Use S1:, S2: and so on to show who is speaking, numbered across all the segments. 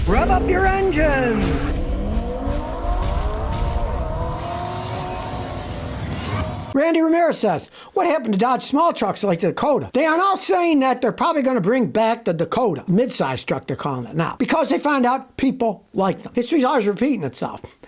S1: Rev up your engines!
S2: Randy Ramirez says, what happened to Dodge small trucks like the Dakota? They are now saying that they're probably going to bring back the Dakota, mid-size truck they're calling it now, because they found out people like them. History's always repeating itself.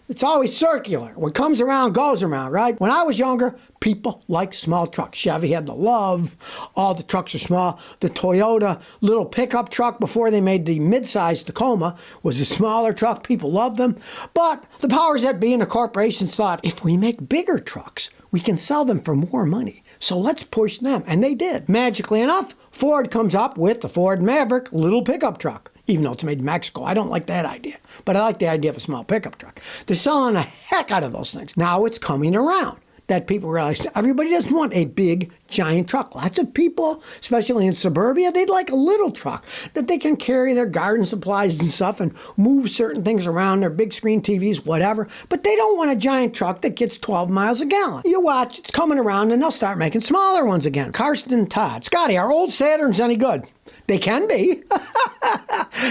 S2: It's always circular. What comes around goes around, right? When I was younger, people liked small trucks. Chevy had the Love. All the trucks are small. The Toyota little pickup truck before they made the mid-size Tacoma was a smaller truck. People loved them. But the powers that be and the corporations thought, if we make bigger trucks, we can sell them for more money. So let's push them. And they did. Magically enough, Ford comes up with the Ford Maverick little pickup truck. Even though it's made in Mexico. I don't like that idea. But I like the idea of a small pickup truck. They're selling the heck out of those things. Now it's coming around that people realize everybody doesn't want a big, giant truck. Lots of people, especially in suburbia, they'd like a little truck that they can carry their garden supplies and stuff and move certain things around, their big screen TVs, whatever. But they don't want a giant truck that gets 12 miles a gallon. You watch, it's coming around and they'll start making smaller ones again. Karsten Todd. Scotty, are old Saturns any good? They can be.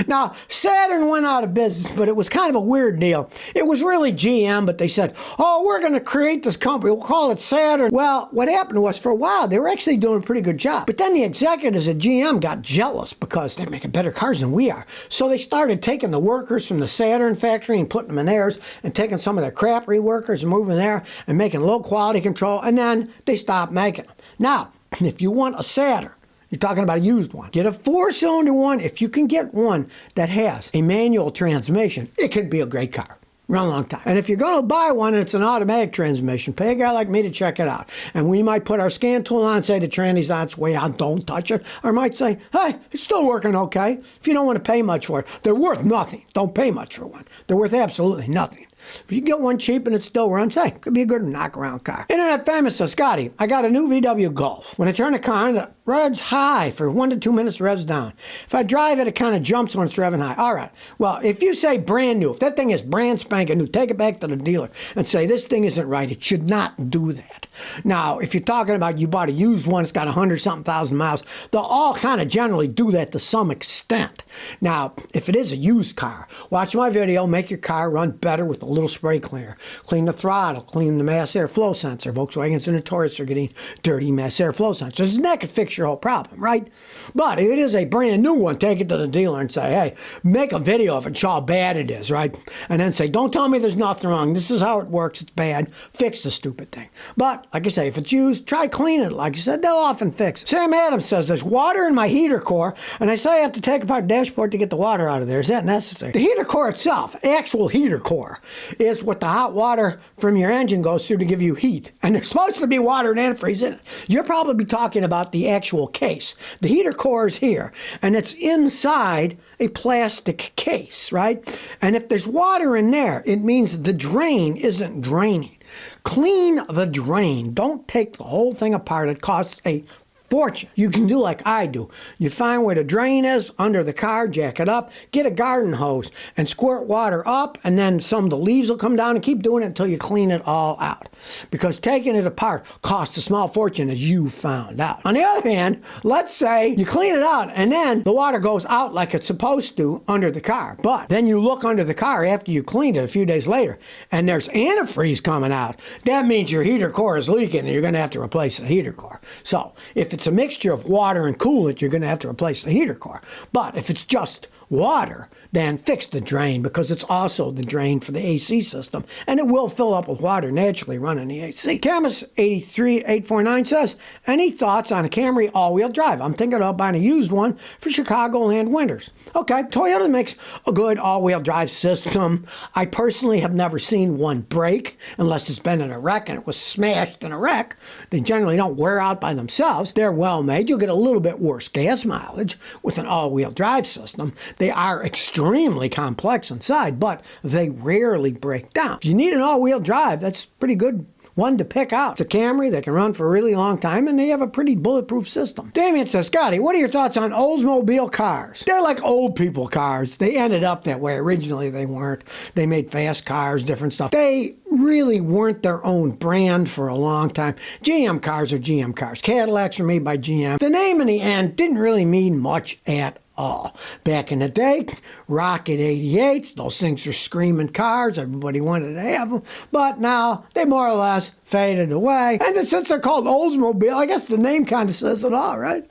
S2: Now, Saturn went out of business, but it was kind of a weird deal. It was really GM, but they said, oh, we're going to create this company. We'll call it Saturn. Well, what happened was for a while, they were actually doing a pretty good job. But then the executives at GM got jealous because they're making better cars than we are. So they started taking the workers from the Saturn factory and putting them in theirs and taking some of their crappy workers and moving there and making low quality control. And then they stopped making them. Now, if you want a Saturn, you're talking about a used one. Get a 4-cylinder one. If you can get one that has a manual transmission, it can be a great car. Run a long time. And if you're going to buy one and it's an automatic transmission, pay a guy like me to check it out. And we might put our scan tool on and say the tranny's on its way out, don't touch it. Or might say, hey, it's still working okay. If you don't want to pay much for it, they're worth nothing. Don't pay much for one. They're worth absolutely nothing. If you get one cheap and it still runs, hey, could be a good knock-around car. Internet Famous says, Scotty, I got a new VW Golf. When I turn the car on, it revs high for 1 to 2 minutes, revs down. If I drive it, it kind of jumps when it's revving high. All right. Well, if you say brand new, if that thing is brand spanking new, take it back to the dealer and say, this thing isn't right. It should not do that. Now, if you're talking about you bought a used one, it's got 100-something thousand miles, they'll all kind of generally do that to some extent. Now, if it is a used car, watch my video, make your car run better with a little spray cleaner. Clean the throttle, clean the mass airflow sensor. Volkswagens are notorious for getting dirty mass airflow sensors. And that could fix your whole problem, right? But if it is a brand new one, take it to the dealer and say, hey, make a video of it, show how bad it is, right? And then say, don't tell me there's nothing wrong. This is how it works. It's bad. Fix the stupid thing. But, like I say, if it's used, try cleaning it. Like I said, they'll often fix it. Sam Adams says, there's water in my heater core, and I say I have to take apart the dashboard to get the water out of there. Is that necessary? The heater core itself, actual heater core, is what the hot water from your engine goes through to give you heat. And there's supposed to be water and antifreeze in it. You're probably talking about the actual case. The heater core is here, and it's inside a plastic case, right? And if there's water in there, it means the drain isn't draining. Clean the drain. Don't take the whole thing apart. It costs a fortune. You can do like I do. You find where the drain is under the car, jack it up, get a garden hose and squirt water up, and then some of the leaves will come down, and keep doing it until you clean it all out. Because taking it apart costs a small fortune, as you found out. On the other hand, let's say you clean it out and then the water goes out like it's supposed to under the car. But then you look under the car after you cleaned it a few days later and there's antifreeze coming out. That means your heater core is leaking and you're going to have to replace the heater core. So if it's a mixture of water and coolant, you're going to have to replace the heater core. But if it's just water, then fix the drain, because it's also the drain for the AC system, and it will fill up with water naturally running the AC. Camus 83849 says, any thoughts on a Camry all-wheel drive? I'm thinking about buying a used one for Chicagoland winters. Okay, Toyota makes a good all-wheel drive system. I personally have never seen one break unless it's been in a wreck and it was smashed in a wreck. They generally don't wear out by themselves. They're well made. You'll get a little bit worse gas mileage with an all-wheel drive system. They are extremely complex inside, but they rarely break down. If you need an all-wheel drive, that's pretty good one to pick out. It's a Camry that can run for a really long time, and they have a pretty bulletproof system. Damien says, Scotty, what are your thoughts on Oldsmobile cars? They're like old people cars. They ended up that way. Originally, they weren't. They made fast cars, different stuff. They really weren't their own brand for a long time. GM cars are GM cars. Cadillacs are made by GM. The name in the end didn't really mean much at all. Back in the day, Rocket 88s, those things were screaming cars. Everybody wanted to have them. But now they more or less faded away. And since they're called Oldsmobile, I guess the name kind of says it all, right?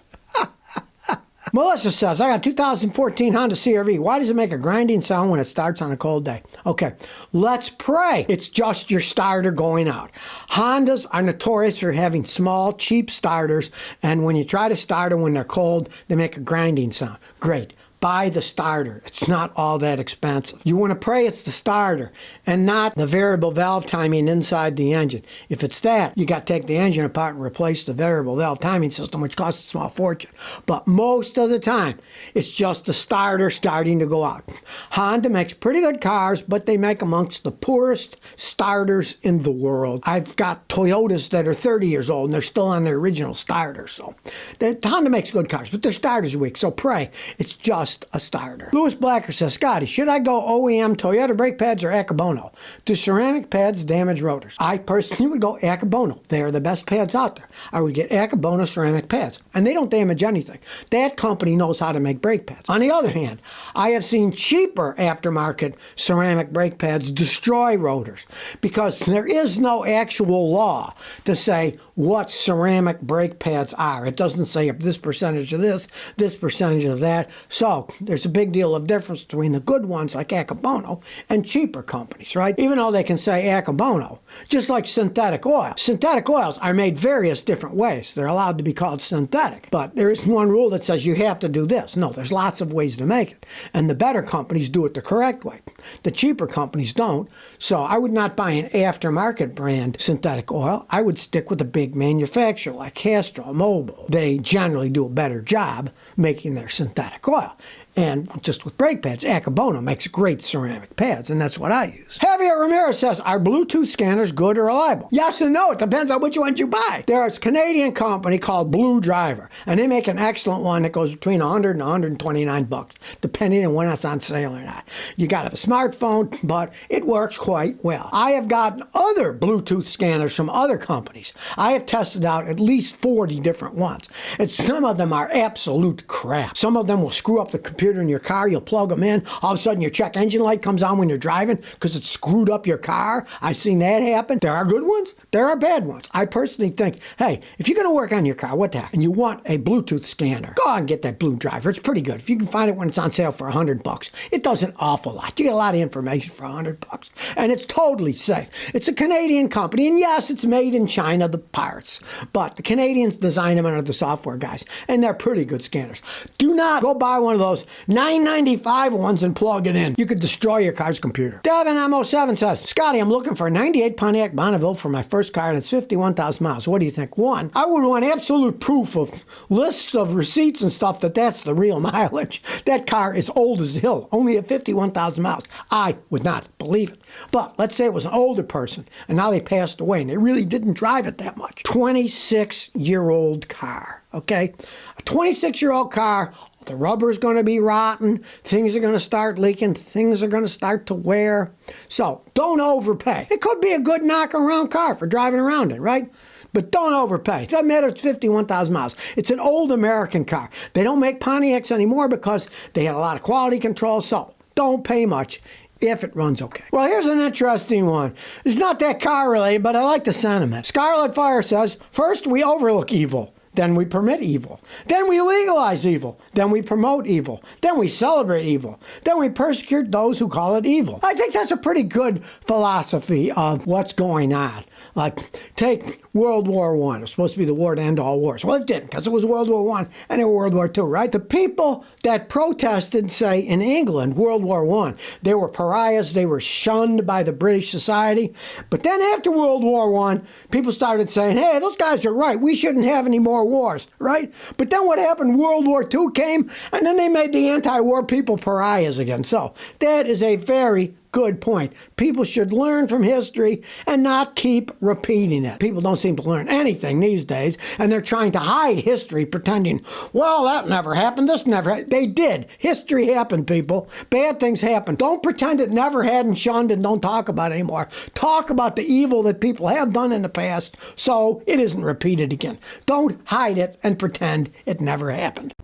S2: Melissa says, I got a 2014 Honda CR-V. Why does it make a grinding sound when it starts on a cold day? Okay, let's pray it's just your starter going out. Hondas are notorious for having small, cheap starters, and when you try to start them when they're cold, they make a grinding sound. Great. Buy the starter. It's not all that expensive. You want to pray it's the starter and not the variable valve timing inside the engine. If it's that, you got to take the engine apart and replace the variable valve timing system, which costs a small fortune. But most of the time, it's just the starter starting to go out. Honda makes pretty good cars, but they make amongst the poorest starters in the world. I've got Toyotas that are 30 years old and they're still on their original starter. So Honda makes good cars, but their starter's weak. So pray it's just a starter. Louis Blacker says, Scotty, should I go OEM Toyota brake pads or Akabono? Do ceramic pads damage rotors? I personally would go Akabono. They are the best pads out there. I would get Akabono ceramic pads, and they don't damage anything. That company knows how to make brake pads. On the other hand, I have seen cheaper aftermarket ceramic brake pads destroy rotors because there is no actual law to say what ceramic brake pads are. It doesn't say this percentage of this percentage of that. So there's a big deal of difference between the good ones like Akabono and cheaper companies, right? Even though they can say Akabono, just like synthetic oil. Synthetic oils are made various different ways. They're allowed to be called synthetic, but there isn't one rule that says you have to do this. No, there's lots of ways to make it, and the better companies do it the correct way. The cheaper companies don't, so I would not buy an aftermarket brand synthetic oil. I would stick with a big manufacturer like Castrol, Mobil. They generally do a better job making their synthetic oil. And just with brake pads, Akabono makes great ceramic pads, and that's what I use. Javier Ramirez says, are Bluetooth scanners good or reliable? Yes and no. It depends on which ones you buy. There's a Canadian company called Blue Driver, and they make an excellent one that goes between 100 and 129 bucks, depending on when it's on sale or not. You got to have a smartphone, but it works quite well. I have gotten other Bluetooth scanners from other companies. I have tested out at least 40 different ones, and some of them are absolute crap. Some of them will screw up the computer in your car. You'll plug them in. All of a sudden, your check engine light comes on when you're driving because it screwed up your car. I've seen that happen. There are good ones. There are bad ones. I personally think, hey, if you're going to work on your car, what the heck, and you want a Bluetooth scanner, go out and get that Blue Driver. It's pretty good. If you can find it when it's on sale for $100, it does an awful lot. You get a lot of information for $100, and it's totally safe. It's a Canadian company, and yes, it's made in China, the parts, but the Canadians design them under the software guys, and they're pretty good scanners. Do not go buy one of those $9.95 ones and plug it in. You could destroy your car's computer. Devin M07 says, Scotty, I'm looking for a 98 Pontiac Bonneville for my first car and it's 51,000 miles. What do you think? One, I would want absolute proof of lists of receipts and stuff that's the real mileage. That car is old as the hill, only at 51,000 miles. I would not believe it. But let's say it was an older person and now they passed away and they really didn't drive it that much. 26-year-old car, okay? A 26-year-old car. The rubber's going to be rotten, things are going to start leaking, things are going to start to wear. So don't overpay. It could be a good knock-around car for driving around in, right? But don't overpay. It doesn't matter if it's 51,000 miles. It's an old American car. They don't make Pontiacs anymore because they had a lot of quality control, so don't pay much if it runs okay. Well, here's an interesting one. It's not that car related, but I like the sentiment. Scarlet Fire says, first we overlook evil. Then we permit evil. Then we legalize evil. Then we promote evil. Then we celebrate evil. Then we persecute those who call it evil. I think that's a pretty good philosophy of what's going on. Like, take World War I. It was supposed to be the war to end all wars. Well, it didn't, because it was World War I and then World War II, right? The people that protested, say, in England, World War I, they were pariahs. They were shunned by the British society. But then after World War I, people started saying, hey, those guys are right. We shouldn't have any more wars, right? But then what happened? World War II came, and then they made the anti-war people pariahs again. So that is a very good point. People should learn from history and not keep repeating it. People don't seem to learn anything these days, and they're trying to hide history, pretending, well, that never happened, this never happened. They did. History happened, people. Bad things happened. Don't pretend it never had and shunned and don't talk about it anymore. Talk about the evil that people have done in the past so it isn't repeated again. Don't hide it and pretend it never happened.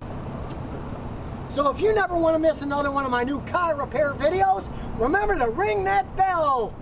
S2: So if you never want to miss another one of my new car repair videos, remember to ring that bell.